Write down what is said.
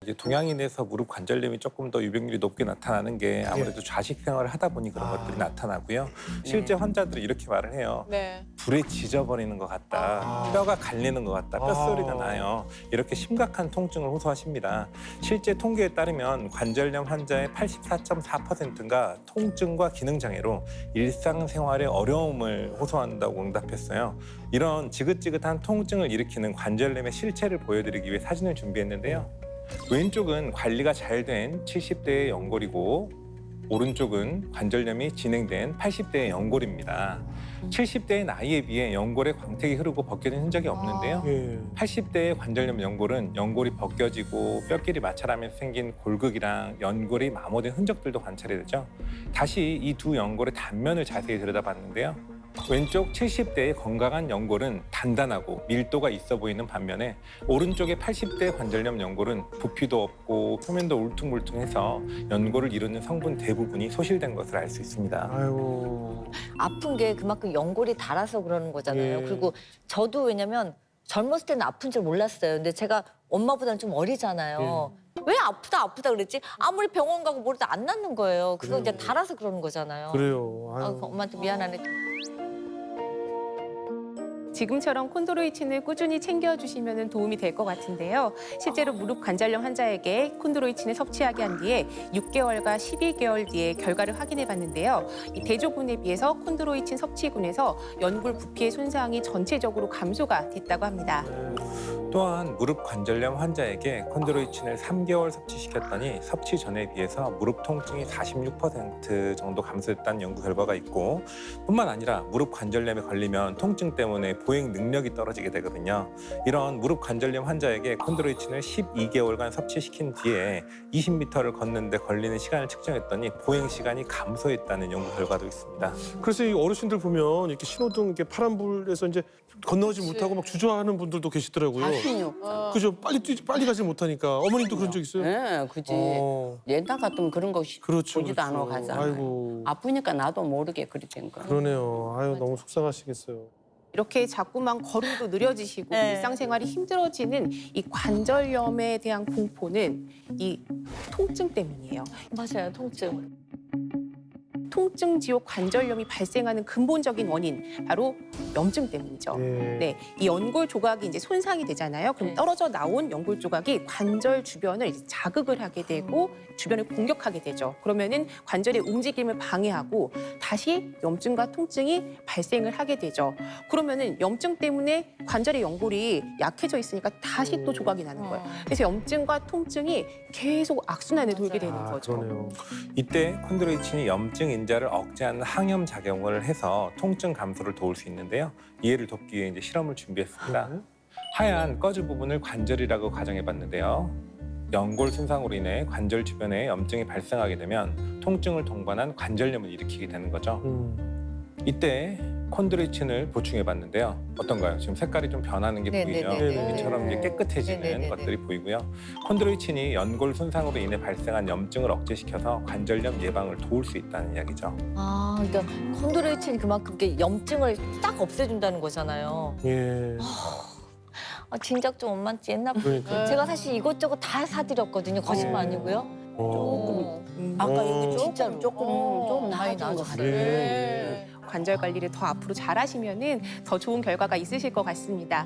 이제 동양인에서 무릎 관절염이 조금 더 유병률이 높게 나타나는 게 아무래도 좌식 생활을 하다 보니 그런 것들이 나타나고요. 실제 환자들이 이렇게 말을 해요. 네. 불에 지져버리는 것 같다. 뼈가 갈리는 것 같다. 뼛소리가 나요. 이렇게 심각한 통증을 호소하십니다. 실제 통계에 따르면 관절염 환자의 84.4%가 통증과 기능장애로 일상생활의 어려움을 호소한다고 응답했어요. 이런 지긋지긋한 통증을 일으키는 관절염의 실체를 보여드리기 위해 사진을 준비했는데요. 왼쪽은 관리가 잘 된 70대의 연골이고 오른쪽은 관절염이 진행된 80대의 연골입니다. 70대의 나이에 비해 연골에 광택이 흐르고 벗겨진 흔적이 없는데요. 80대의 관절염 연골은 연골이 벗겨지고 뼈끼리 마찰하면서 생긴 골극이랑 연골이 마모된 흔적들도 관찰이 되죠. 다시 이 두 연골의 단면을 자세히 들여다봤는데요. 왼쪽 70대의 건강한 연골은 단단하고 밀도가 있어 보이는 반면에 오른쪽의 80대 관절염 연골은 부피도 없고 표면도 울퉁불퉁해서 연골을 이루는 성분 대부분이 소실된 것을 알 수 있습니다. 아이고. 아픈 게 그만큼 연골이 닳아서 그러는 거잖아요. 예. 그리고 저도 왜냐면 젊었을 때는 아픈 줄 몰랐어요. 근데 제가 엄마보다는 좀 어리잖아요. 왜 아프다 그랬지? 아무리 병원 가고 뭐래도 안 낫는 거예요. 그거 이제 닳아서 그러는 거잖아요. 그래요. 아유. 엄마한테 미안하네. 지금처럼 콘드로이친을 꾸준히 챙겨주시면 도움이 될 것 같은데요. 실제로 무릎 관절염 환자에게 콘드로이친을 섭취하게 한 뒤에 6개월과 12개월 뒤에 결과를 확인해 봤는데요. 이 대조군에 비해서 콘드로이친 섭취군에서 연골 부피의 손상이 전체적으로 감소가 됐다고 합니다. 또한 무릎 관절염 환자에게 콘드로이친을 3개월 섭취시켰더니 섭취 전에 비해서 무릎 통증이 46% 정도 감소했다는 연구 결과가 있고 뿐만 아니라 무릎 관절염에 걸리면 통증 때문에 보행 능력이 떨어지게 되거든요. 이런 무릎 관절염 환자에게 콘드로이친을 12개월간 섭취시킨 뒤에 20m를 걷는데 걸리는 시간을 측정했더니 보행 시간이 감소했다는 연구 결과도 있습니다. 그래서 이 어르신들 보면 이렇게 신호등 이렇게 파란불에서 이제 건너지 못하고 막 주저하는 분들도 계시더라고요. 그죠? 빨리 가지 못하니까. 어머님도 그런 적 있어요? 네, 그지. 어. 옛날 같으면 그런 거 그렇죠. 보지도 않아 그렇죠. 가잖아요. 아이고. 아프니까 나도 모르게 그렇게 된 거야. 그러네요. 아유, 너무 속상하시겠어요. 이렇게 자꾸만 걸음도 느려지시고 네. 일상생활이 힘들어지는 이 관절염에 대한 공포는 이 통증 때문이에요. 맞아요, 통증. 통증 지옥 관절염이 발생하는 근본적인 원인 바로 염증 때문이죠. 예. 네, 이 연골 조각이 이제 손상이 되잖아요. 그럼 떨어져 나온 연골 조각이 관절 주변을 이제 자극을 하게 되고 주변을 공격하게 되죠. 그러면은 관절의 움직임을 방해하고 다시 염증과 통증이 발생을 하게 되죠. 그러면은 염증 때문에 관절의 연골이 약해져 있으니까 다시 또 조각이 나는 거예요. 그래서 염증과 통증이 계속 악순환에 돌게 되는 거죠. 그러네요. 이때 콘드로이친이 염증 인자를 억제하는 항염 작용을 해서 통증 감소를 도울 수 있는데요. 이해를 돕기 위해 이제 실험을 준비했습니다. 하얀 꺼즈 부분을 관절이라고 가정해봤는데요. 연골 손상으로 인해 관절 주변에 염증이 발생하게 되면 통증을 동반한 관절염을 일으키게 되는 거죠. 이때 콘드로이친을 보충해봤는데요. 어떤가요? 지금 색깔이 좀 변하는 게 보이죠? 네네네. 여기처럼 이제 깨끗해지는 네네네. 것들이 보이고요. 콘드로이친이 연골 손상으로 인해 발생한 염증을 억제시켜서 관절염 예방을 도울 수 있다는 이야기죠. 아, 그러니까 콘드로이친이 그만큼 이렇게 염증을 딱 없애준다는 거잖아요. 예. 아, 진작 좀 엄마한테 옛날 그러니까. 제가 사실 이것저것 다 사드렸거든요. 거짓말 아니고요. 어. 아까 여기 진짜로. 조금 좀 많이 나아진 것 나아졌어요. 같아요. 예. 관절 관리를 더 앞으로 잘하시면은 더 좋은 결과가 있으실 것 같습니다.